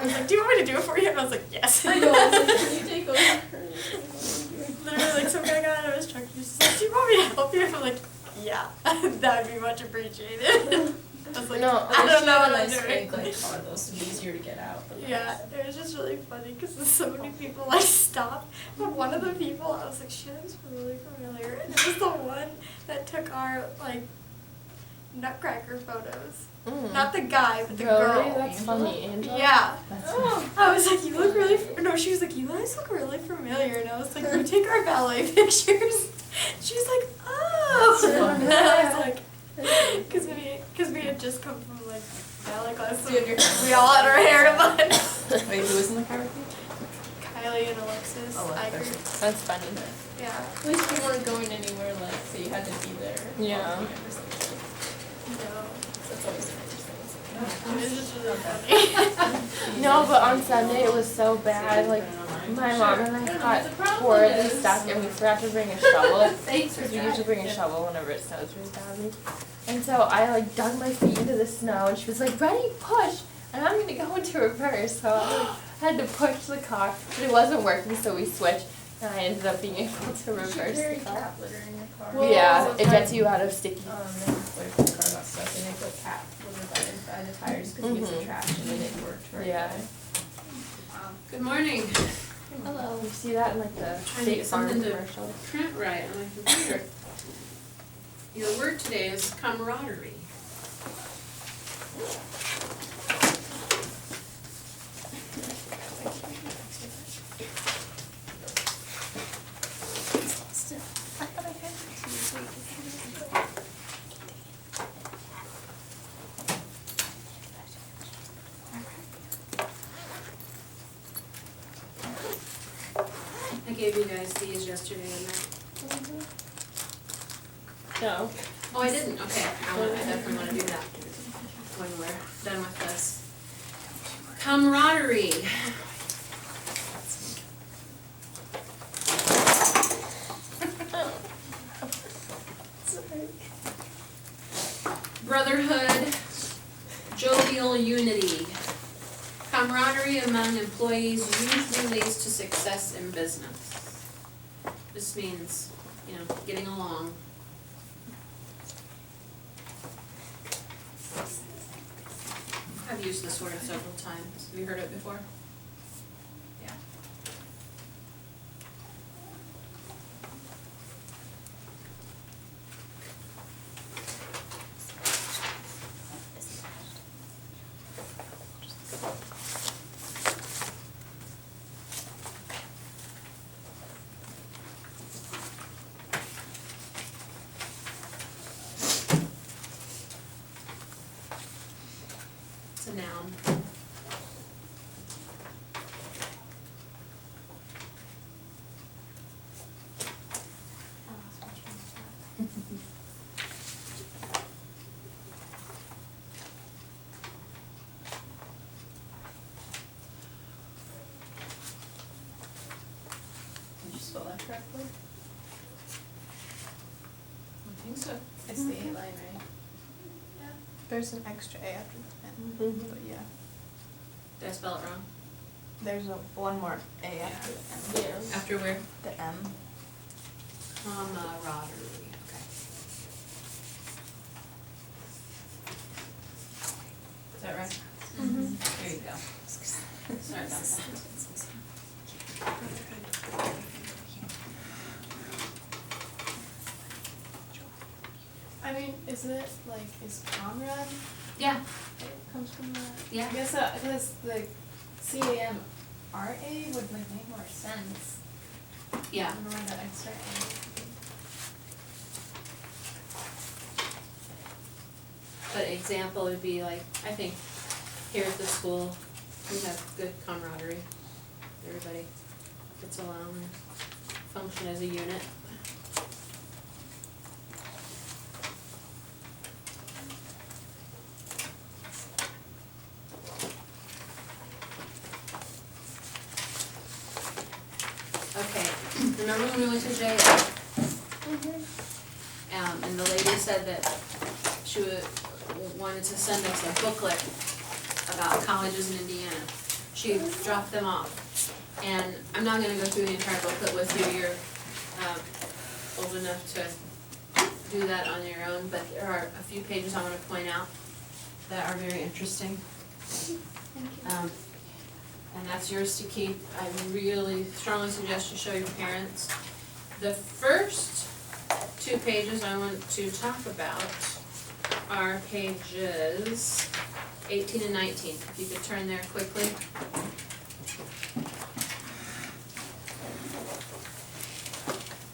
was like, do you want me to do it for you? And I was like, yes. I know, I was like, can you take over? Literally, like, some guy got out of his truck and he's just like, do you want me to help you? I'm like, yeah, that would be much appreciated. I was like, No, I don't know what I'm nice doing. like car though, so it's easier to get out. But Yeah, it was just really funny because so many people like stopped. But one of the people, I was like, she looks really familiar. And it was the one that took our like nutcracker photos. Not the guy, but the Really? girl. That's funny, Angela. Yeah. That's I was like, you look really, no, she was like, you guys look really familiar. And I was like, you take our ballet pictures. She was like, oh. And I was like, because we had just come from like ballet class, so we all had our hair in a bun. Wait, who was in the car with you? Kylie and Alexis. Iker. That's funny. Yeah. At least you weren't going anywhere, like, so you had to be there. Yeah. No. That's always interesting. It was just really funny. No, but on Sunday it was so bad. Like my mom and I got horribly stuck, and we forgot to bring a shovel because we usually bring a shovel whenever it snows really badly. And so I like dug my feet into the snow, and she was like, "Ready, push!" And I'm gonna go into reverse, so I like, had to push the car, but it wasn't working, so we switched, and I ended up being able to reverse the car. cat litter in your car. Well, Yeah, it gets you out of sticky. Then what if the car got stuck and they put cat litter by the tires because it gets the trash and then it worked right Yeah. away. Good morning. Hello. You see that in like the Trying to State get Farm something to commercial? print right on my computer. Your word today is camaraderie. I gave you guys these yesterday, didn't I? No. Oh, I didn't, okay, I definitely wanna do that when we're done with this. Camaraderie. Brotherhood, jovial unity. Camaraderie among employees usually leads to success in business. This means, getting along. I've used this word several times. Have you heard it before? Yeah. It's a noun. Did you spell that correctly? I think so. It's the A line, right? Yeah. There's an extra A after the N, Mhm. but yeah. Did I spell it wrong? There's one more A after the N. Yeah. After where? The M. Camaraderie, okay. Is that right? There you go. Sorry about that. I mean, isn't it like, is comrade, Yeah, it comes from that? yeah. I guess because the CAMRA would like make more sense. Yeah. I don't know why that extra A. But example would be like, I think here at the school, we have good camaraderie. Everybody gets along and function as a unit. Okay, remember when we went to JF? And the lady said that she wanted to send us a booklet about colleges in Indiana. she dropped them off. And I'm not gonna go through the entire booklet with you, you're, old enough to do that on your own, but there are a few pages I wanna point out that are very interesting. And that's yours to keep. I really strongly suggest you show your parents. The first 2 pages I want to talk about are pages 18 and 19. If you could turn there quickly.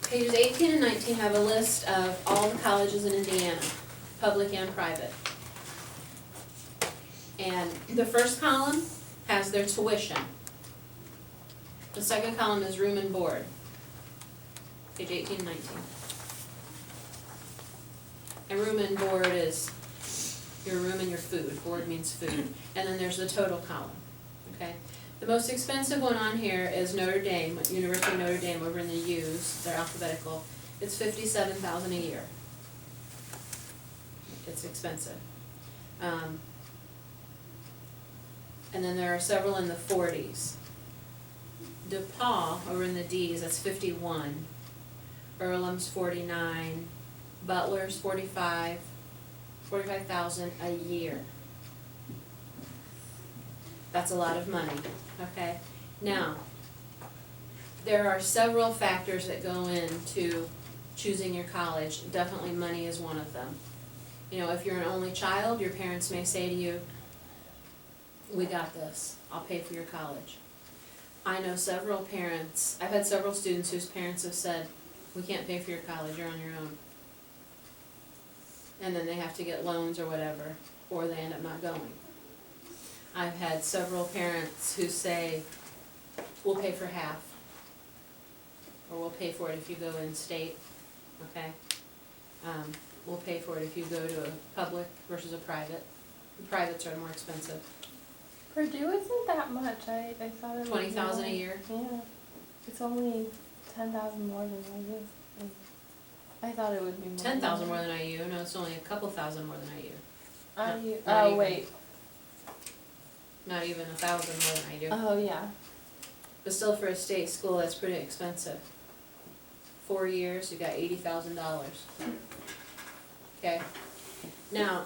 Pages 18 and 19 have a list of all the colleges in Indiana, public and private. And the first column has their tuition. The second column is room and board. Page 18 and 19. And room and board is your room and your food. Board means food. And then there's the total column, okay? The most expensive one on here is Notre Dame, University of Notre Dame over in the U's. They're alphabetical. It's $57,000 a year. It's expensive. And then there are several in the 40s. DePaul over in the D's, that's 51. Earlham's 49. Butler's 45,000 a year. That's a lot of money, okay? Now, there are several factors that go into choosing your college. Definitely money is one of them. You know, if you're an only child, your parents may say to you, we got this, I'll pay for your college. I know several parents, I've had several students whose parents have said, we can't pay for your college, you're on your own. And then they have to get loans or whatever, or they end up not going. I've had several parents who say, we'll pay for half, or we'll pay for it if you go in state, okay? We'll pay for it if you go to a public versus a private. The privates are more expensive. Purdue isn't that much. I thought it was $20,000 a more. year? Yeah. It's only 10,000 more than IU. I thought it would be more. 10,000 more than IU, no, it's only a couple thousand more than IU. IU. Not Oh even. wait. Not even 1,000 more than IU. Oh yeah. But still for a state school, that's pretty expensive. 4 years, you got $80,000. Okay, now,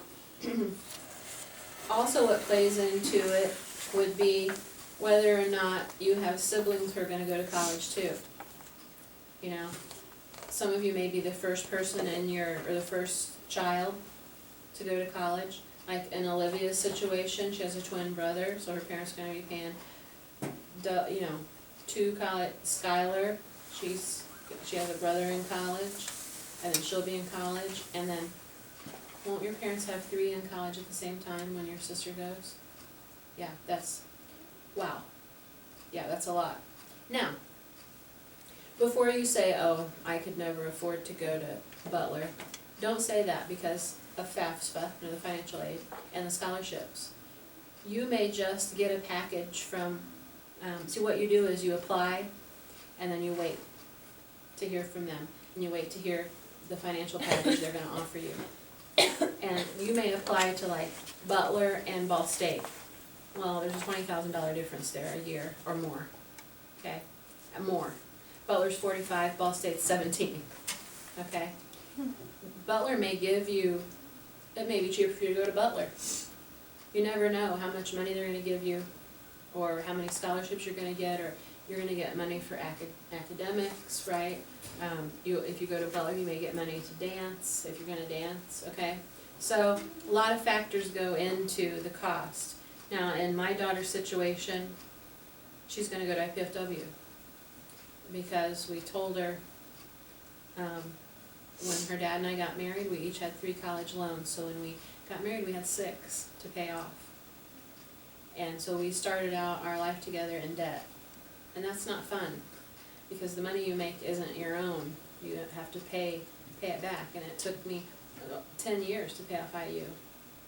also what plays into it would be whether or not you have siblings who are gonna go to college too. You know, some of you may be the first person in your, or the first child to go to college. Like in Olivia's situation, she has a twin brother, so her parents are gonna be paying, you know, 2 college. Skylar, she has a brother in college, and then she'll be in college, and then won't your parents have 3 in college at the same time when your sister goes? Yeah, that's, wow. Yeah, that's a lot. Now, before you say, oh, I could never afford to go to Butler, don't say that because of FAFSA, you know, the financial aid, and the scholarships. You may just get a package from, see what you do is you apply, and then you wait to hear from them, and you wait to hear the financial package they're gonna offer you. And you may apply to like Butler and Ball State. Well, there's a $20,000 difference there a year or more, okay, and more. Butler's 45, Ball State's 17, okay? Butler may give you, it may be cheaper for you to go to Butler. You never know how much money they're gonna give you, or how many scholarships you're gonna get, or you're gonna get money for academics, right? If you go to Butler, you may get money to dance, if you're gonna dance, okay? So, a lot of factors go into the cost. Now, in my daughter's situation, she's gonna go to IPFW, because we told her, when her dad and I got married, we each had 3 college loans, so when we got married, we had 6 to pay off. And so we started out our life together in debt. And that's not fun, because the money you make isn't your own. You have to pay it back, and it took me 10 years to pay off IU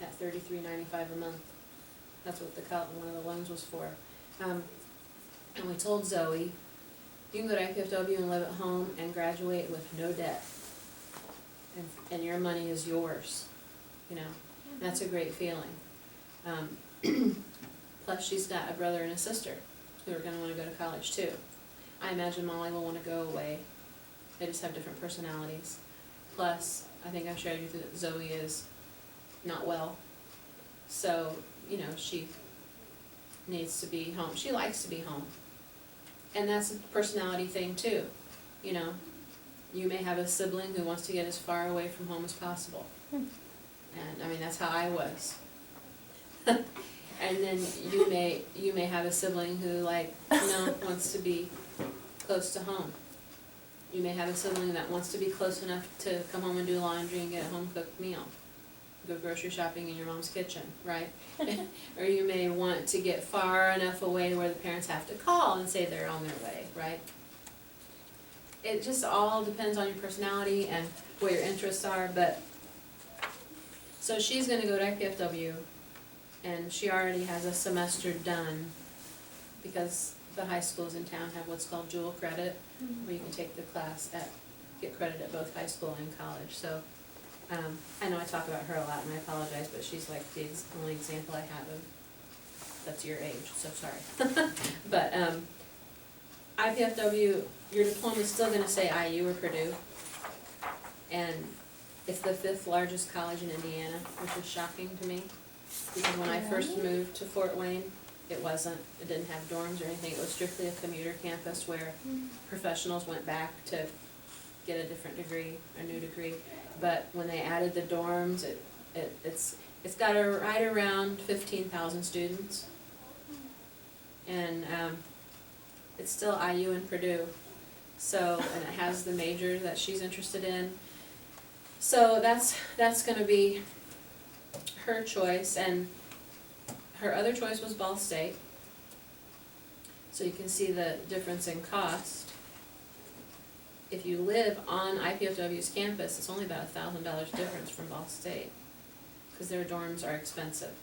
at $33.95 a month. That's what one of the loans was for. And we told Zoe, you can go to IPFW and live at home and graduate with no debt. And your money is yours, you know. That's a great feeling. plus she's got a brother and a sister who are gonna wanna go to college too. I imagine Molly will wanna go away, they just have different personalities. Plus, I think I've shared with you that Zoe is not well, so, you know, she needs to be home, she likes to be home. And that's a personality thing too, you know, you may have a sibling who wants to get as far away from home as possible. And, I mean, that's how I was. And then you may have a sibling who wants to be close to home. You may have a sibling that wants to be close enough to come home and do laundry and get a home-cooked meal. Go grocery shopping in your mom's kitchen, right? Or you may want to get far enough away where the parents have to call and say they're on their way, right? It just all depends on your personality and what your interests are, but so she's gonna go to IPFW, and she already has a semester done because the high schools in town have what's called dual credit, where you can take the class get credit at both high school and college. So I know I talk about her a lot, and I apologize, but she's like the only example I have of that's your age, so sorry. But IPFW, your diploma is still gonna say IU or Purdue, and it's the 5th largest college in Indiana, which is shocking to me, because when I first moved to Fort Wayne, it didn't have dorms or anything, it was strictly a commuter campus where professionals went back to get a different degree, a new degree. But when they added the dorms, it's got right around 15,000 students. And it's still IU and Purdue. So, and it has the major that she's interested in. So that's gonna be her choice, and her other choice was Ball State. So you can see the difference in cost. If you live on IPFW's campus, it's only about $1,000 difference from Ball State, because their dorms are expensive.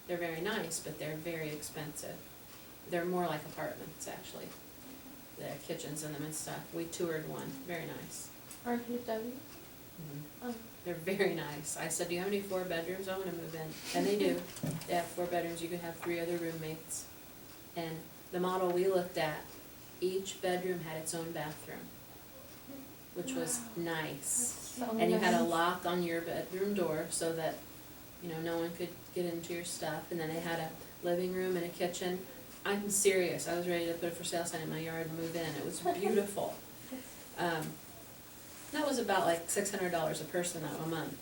They're very nice, but they're very expensive. They're more like apartments, actually. They have kitchens in them and stuff. We toured one, very nice. RPW? Oh. They're very nice. I said, do you have any 4 bedrooms? I want to move in. And they do. They have 4 bedrooms. You could have 3 other roommates. And the model we looked at, each bedroom had its own bathroom, which was nice. So And you had a nice. lock on your bedroom door so that, you know, no one could get into your stuff. And then they had a living room and a kitchen. I'm serious. I was ready to put a for sale sign in my yard and move in. It was beautiful. That was about like $600 a person a month,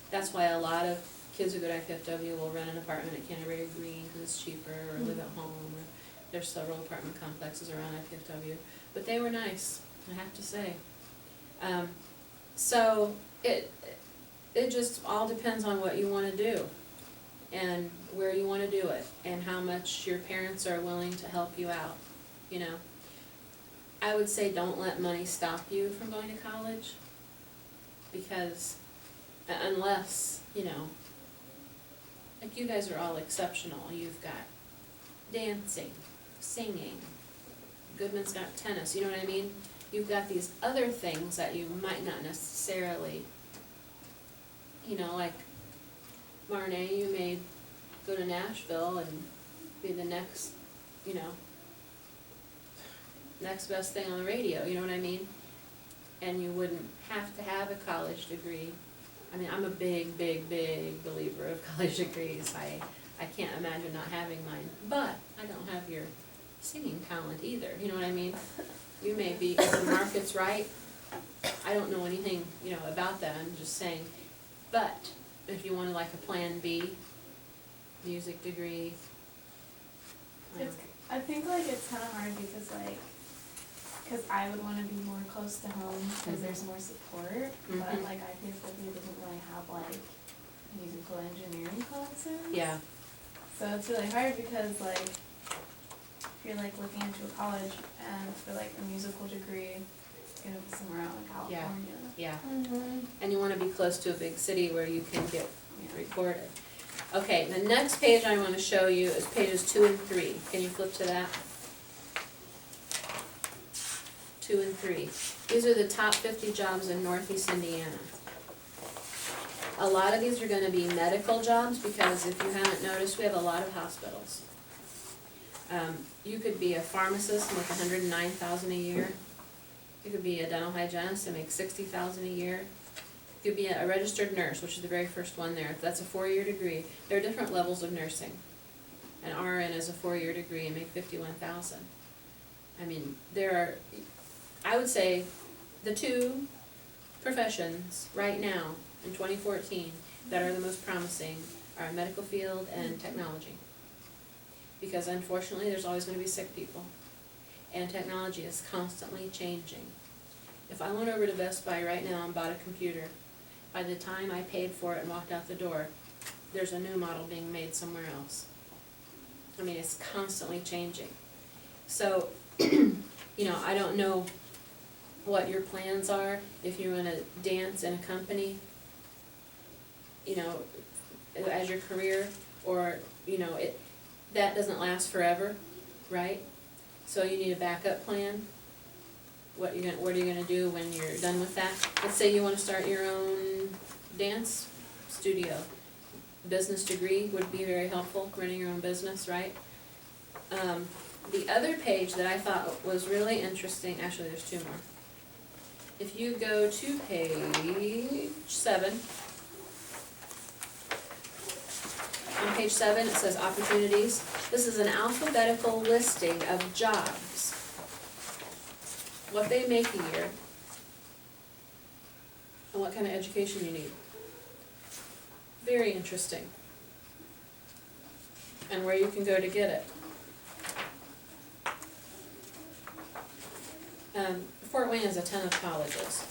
that's why a lot of kids who go to IPFW will rent an apartment at Canterbury Green because it's cheaper, or live at home, or there's several apartment complexes around IPFW. But they were nice, I have to say. So it just all depends on what you want to do, and where you want to do it, and how much your parents are willing to help you out, you know. I would say don't let money stop you from going to college, because unless, you know, like you guys are all exceptional. You've got dancing, singing, Goodman's got tennis, you know what I mean? You've got these other things that you might not necessarily, you know, like Marnay, you may go to Nashville and be the next, you know, next best thing on the radio, you know what I mean? And you wouldn't have to have a college degree. I mean, I'm a big, big, big believer of college degrees. I can't imagine not having mine, but I don't have your singing talent either, you know what I mean? You may be, if the market's right, I don't know anything, you know, about that, I'm just saying. But if you wanted like a plan B, music degree. I think like it's kind of hard because because I would want to be more close to home because there's more support, but like IPFW doesn't really have like musical engineering classes. Yeah. So it's really hard because like if you're like looking into a college and for like a musical degree, it's gonna be somewhere out in California. Yeah. And you want to be close to a big city where you can get recorded. Okay, the next page I want to show you is pages 2 and 3. Can you flip to that? 2 and 3. These are the top 50 jobs in Northeast Indiana. A lot of these are gonna be medical jobs, because if you haven't noticed, we have a lot of hospitals. You could be a pharmacist and make $109,000 a year. You could be a dental hygienist and make $60,000 a year. You could be a registered nurse, which is the very first one there. That's a 4-year degree. There are different levels of nursing. An RN is a 4-year degree and make $51,000. I mean, there are, I would say, the two professions right now in 2014 that are the most promising are medical field and technology. Because unfortunately, there's always going to be sick people, and technology is constantly changing. If I went over to Best Buy right now and bought a computer, by the time I paid for it and walked out the door, there's a new model being made somewhere else. I mean, it's constantly changing. So, you know, I don't know what your plans are, if you're gonna dance in a company, you know, as your career, or, you know, that doesn't last forever, right? So you need a backup plan. What are you gonna do when you're done with that? Let's say you wanna start your own dance studio. Business degree would be very helpful, running your own business, right? The other page that I thought was really interesting, actually there's two more. If you go to page 7, on page 7 it says opportunities. This is an alphabetical listing of jobs, what they make a year, and what kind of education you need. Very interesting. And where you can go to get it. Fort Wayne has a ton of colleges.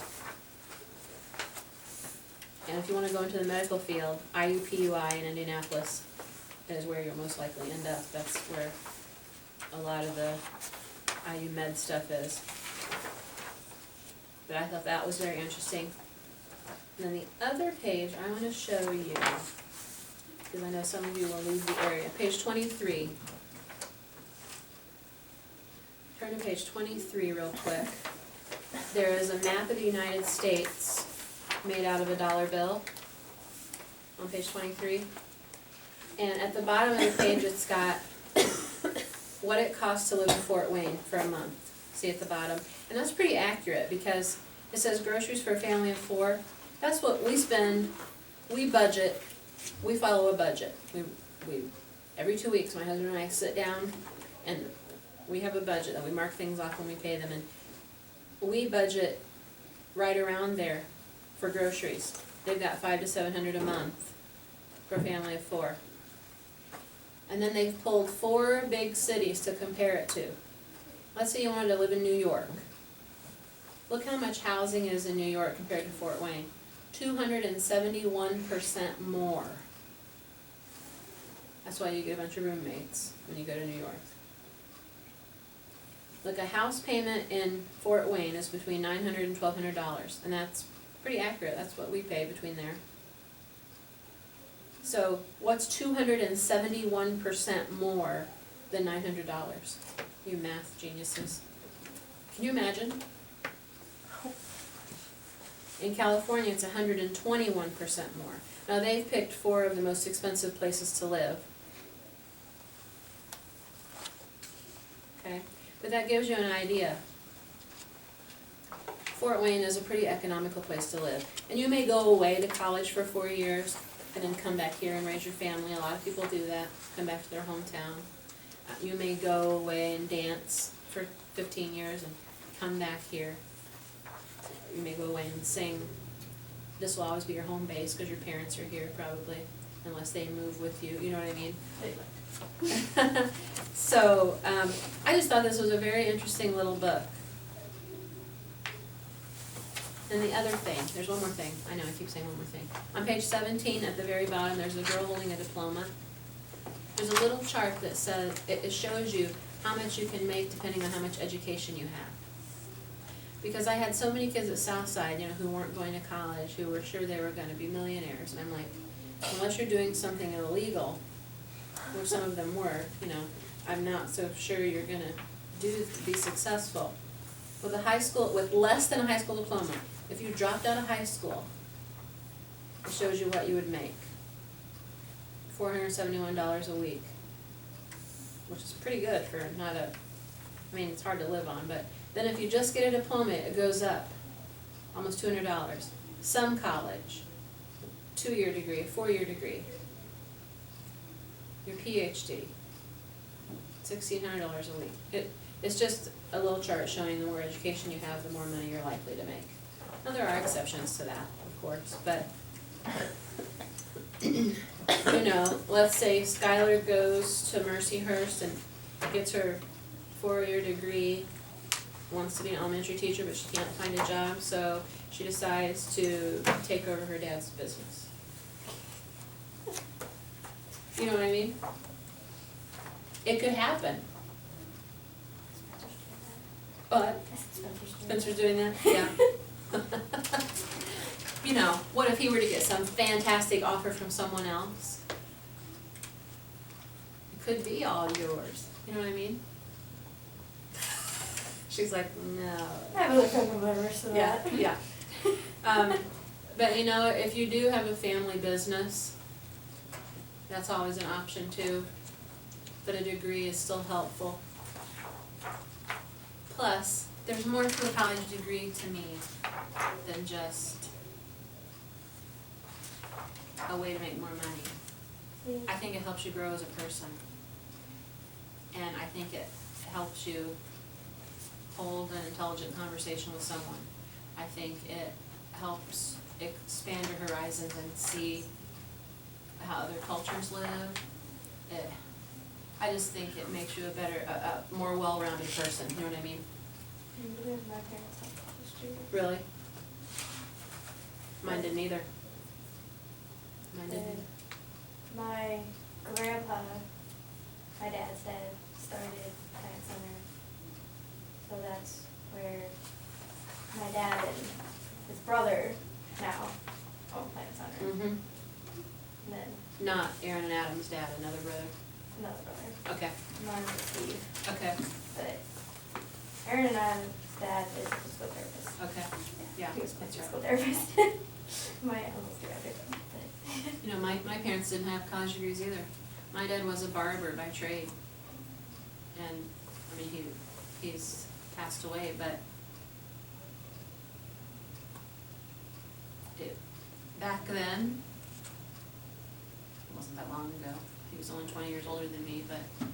And if you want to go into the medical field, IUPUI in Indianapolis is where you'll most likely end up. That's where a lot of the IU Med stuff is. But I thought that was very interesting. And then the other page I want to show you, because I know some of you will leave the area. Page 23. Turn to page 23 real quick. There is a map of the United States made out of a dollar bill on page 23. And at the bottom of the page it's got what it costs to live in Fort Wayne for a month. See at the bottom? And that's pretty accurate, because it says groceries for a family of 4. That's what we spend. We budget. We follow a budget. We every 2 weeks, my husband and I sit down and we have a budget that we mark things off when we pay them, and we budget right around there for groceries. They've got $500 to $700 a month for a family of 4. And then they've pulled 4 big cities to compare it to. Let's say you wanted to live in New York. Look how much housing is in New York compared to Fort Wayne. 271% more. That's why you get a bunch of roommates when you go to New York. Look, a house payment in Fort Wayne is between $900 and $1,200, and that's pretty accurate. That's what we pay between there. So what's 271% more than $900? You math geniuses. Can you imagine? In California, it's 121% more. Now, they've picked 4 of the most expensive places to live. Okay, but that gives you an idea. Fort Wayne is a pretty economical place to live. And you may go away to college for 4 years and then come back here and raise your family. A lot of people do that, come back to their hometown. You may go away and dance for 15 years and come back here. You may go away and sing. This will always be your home base because your parents are here probably, unless they move with you, you know what I mean? So, I just thought this was a very interesting little book. And the other thing, there's one more thing. I know, I keep saying one more thing. On page 17 at the very bottom, there's a girl holding a diploma. There's a little chart that says, it shows you how much you can make depending on how much education you have. Because I had so many kids at Southside, you know, who weren't going to college, who were sure they were going to be millionaires. And I'm like, unless you're doing something illegal, which some of them were, you know, I'm not so sure you're going to be successful. With a high school, with less than a high school diploma, if you dropped out of high school It shows you what you would make. $471 a week, which is pretty good for not a, I mean, it's hard to live on, but then if you just get a diploma, it goes up almost $200. Some college, 2-year degree, 4-year degree, your PhD, $1,600 a week. It's just a little chart showing the more education you have, the more money you're likely to make. Now, there are exceptions to that, of course, but, you know, let's say Skylar goes to Mercyhurst and gets her 4-year degree, wants to be an elementary teacher, but she can't find a job, so she decides to take over her dad's business. You know what I mean? It could happen. But Spencer's doing that? Yeah. You know, what if he were to get some fantastic offer from someone else? It could be all yours. You know what I mean? She's like, no. I have other family members for Yeah, that. yeah. But you know, if you do have a family business, that's always an option too. But a degree is still helpful. Plus, there's more to a college degree to me than just a way to make more money. I think it helps you grow as a person. And I think it helps you hold an intelligent conversation with someone. I think it helps expand your horizons and see how other cultures live. I just think it makes you a better, a more well-rounded person, you know what I mean? I believe my parents have college students. Really? Mine didn't either. Mine didn't. My grandpa, my dad's dad, started Plant Center. So that's where my dad and his brother now own Plant Center. Mm-hmm. And then Not Aaron and Adam's dad, another brother. another brother, Okay, mine was Steve. okay, But Aaron and Adam's dad is a physical therapist. okay. Yeah, He was my that's physical right. therapist. My uncle's the other, but. You know, my parents didn't have college degrees either. My dad was a barber by trade. And, I mean, he's passed away, but back then, it wasn't that long ago. He was only 20 years older than me, but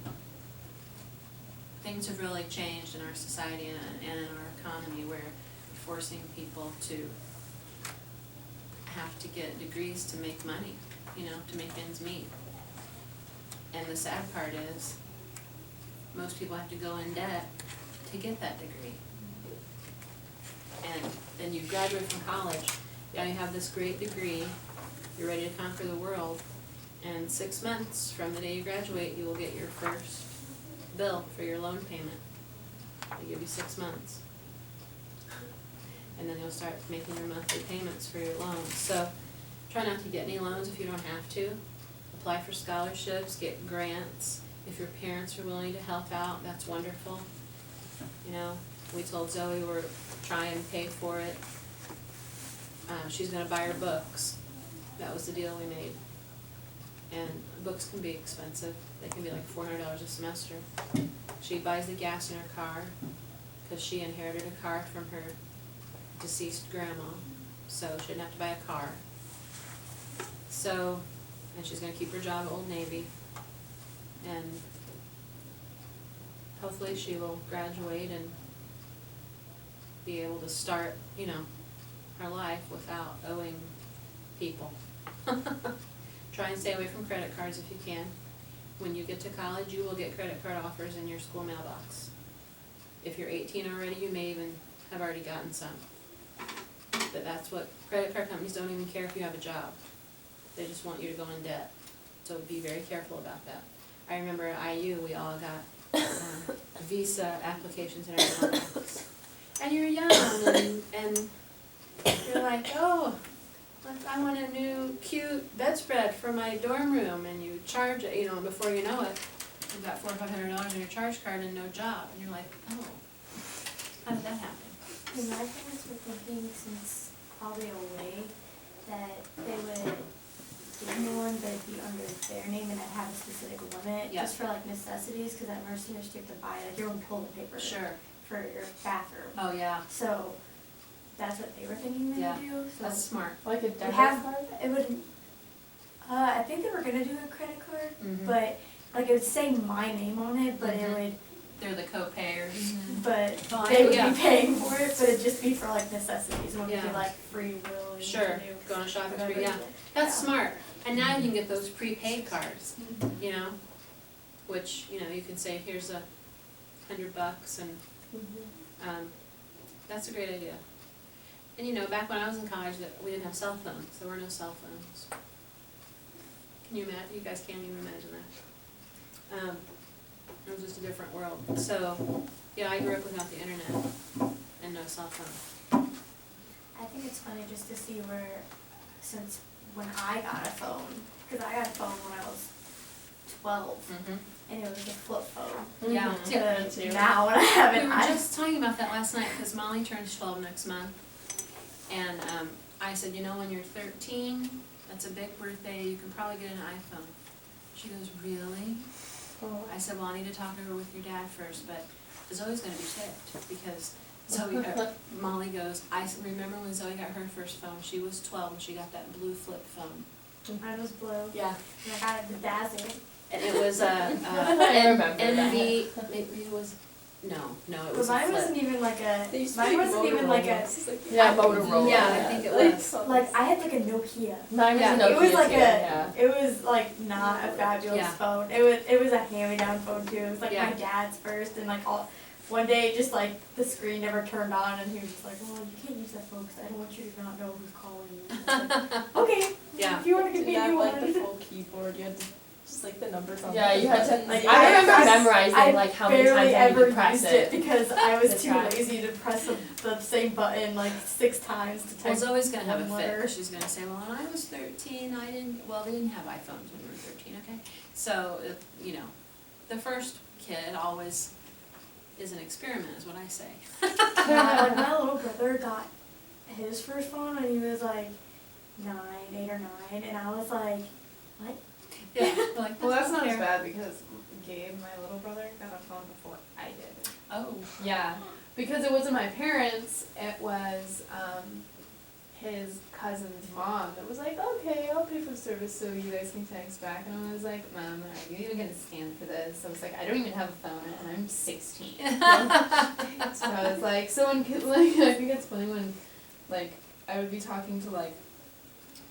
things have really changed in our society and in our economy where we're forcing people to have to get degrees to make money, you know, to make ends meet. And the sad part is, most people have to go in debt to get that degree. And then you graduate from college, now you have this great degree, you're ready to conquer the world, and 6 months from the day you graduate, you will get your first bill for your loan payment. They give you 6 months. And then you'll start making your monthly payments for your loans. So try not to get any loans if you don't have to. Apply for scholarships, get grants. If your parents are willing to help out, that's wonderful. You know, we told Zoe we're trying to pay for it. She's gonna buy her books. That was the deal we made. And books can be expensive. They can be like $400 a semester. She buys the gas in her car because she inherited a car from her deceased grandma, so she didn't have to buy a car. So, and she's gonna keep her job at Old Navy, and hopefully she will graduate and be able to start, you know, her life without owing people. Try and stay away from credit cards if you can. When you get to college, you will get credit card offers in your school mailbox. If you're 18 already, you may even have already gotten some. But that's what, credit card companies don't even care if you have a job. They just want you to go in debt. So be very careful about that. I remember at IU, we all got visa applications in our mailbox. And you're young and you're like, oh, I want a new cute bedspread for my dorm room, and you charge it, you know, before you know it, you've got $400 or $500 on your charge card and no job. And you're like, oh, how did that happen? And my parents were thinking, since I'll be away that they would give me one, but it'd be under their name and I'd have a specific limit, Yeah. just for like necessities, cause at Mercy you're strict to buy like your own toilet paper Sure. for your bathroom. Oh, yeah, So that's what they were thinking they Yeah, would do, so. that's smart. Like a We debit have, card? it would, I think they were gonna do a credit card, Mhm. but like it would say my name on it, but it Mhm. would, They're the co-payers. but Fine, they would yeah. be paying for it, but it'd just be for like necessities, it wouldn't be Yeah. like free will. you Sure, can do go on a shopping whatever spree, you yeah. want. That's Yeah. smart. And now you can get those prepaid cards, you know, which, you know, you can say, here's $100 and, that's a great idea. And you know, back when I was in college, that we didn't have cell phones, there were no cell phones. Can you imagine? You guys can't even imagine that. It was just a different world. So, yeah, I grew up without the internet and no cell phone. I think it's funny just to see where, since when I got a phone, cause I got a phone when I was 12, and it was a flip phone. Yeah. Mhm. Yeah, me To too. now when I have We an were iPhone. just talking about that last night, because Molly turns 12 next month. And I said, you know, when you're 13, that's a big birthday, you can probably get an iPhone. She goes, really? Oh. I said, well, I need to talk to her with your dad first, but Zoe's gonna be ticked, because Zoe, Molly goes, remember when Zoe got her first phone, she was 12 and she got that blue flip phone. Mine was blue, Yeah. and I got it bedazzled. And it was I remember that. maybe it was, no, it But was a mine flip. wasn't even like a, They used to mine make wasn't even like a, Motorola's. Yeah, Motorola. Yeah, I think it was. like, I had like a Nokia. Mine was Yeah, a Nokia it was like too, a, yeah. it was like not a fabulous Yeah. phone. It was a hand-me-down phone too. It was like Yeah. my dad's first, and like one day just like the screen never turned on, and he was just like, well, you can't use that phone because I don't want you to not know who's calling you. And I was like, okay, Yeah. if you want to give me Did a that new like the one. full keyboard, you had to, just like the numbers on Yeah, the you had to, buttons. Like, I remember I memorizing like how many barely times I ever needed to press used it because I was to too try. lazy to press the same button like 6 times to Well, type. Zoe's gonna have a one fit, letter. 'cause she's gonna say, well, when I was 13, they didn't have iPhones when we were 13, okay? So, you know, the first kid always is an experiment, is what I say. Yeah, like my little brother got his first phone and he was like 8 or 9, and I was like, what? Yeah, like, Well, that's not as fair. bad because Gabe, my little brother, got a phone before I did. Oh, Yeah, because it wasn't my parents, it was his cousin's mom that was like, okay, I'll pay for the service so you guys can text back. And I was like, Mom, are you even gonna stand for this? I was like, I don't even have a phone and I'm 16. So I was like, so when kids, like, I think it's funny when, like, I would be talking to, like,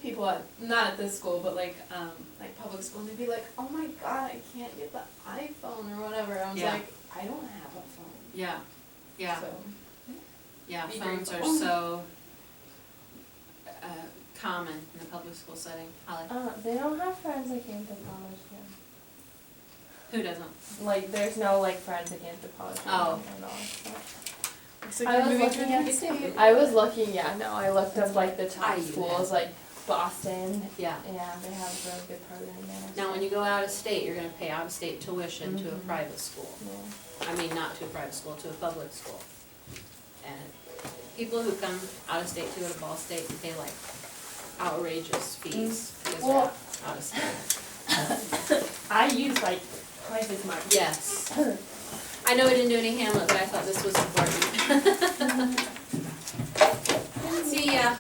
people at, not at this school, but like public school, and they'd be like, oh my god, I can't get the iPhone or whatever. I was Yeah. like, I don't have a phone. yeah, yeah, So, yeah, Be phones are grateful. so, common in the public school setting. Holly, They don't have friends that came to college yet. who doesn't? Like, there's no like friends that came to college. Oh. And all, so. looks like I you're was moving to looking a at- new state. I was looking, yeah, no, I looked up like the top IU schools, like Boston, Yeah. yeah, they have a really good program there. Now, when you go out of state, you're gonna pay out of state tuition to a Mhm. private school. Yeah. I mean, not to a private school, to a public school. And people who come out of state to go to Ball State pay like outrageous fees because they're Well- out of state. I use like twice as much. Yes. I know we didn't do any Hamlet, but I thought this was important. See ya.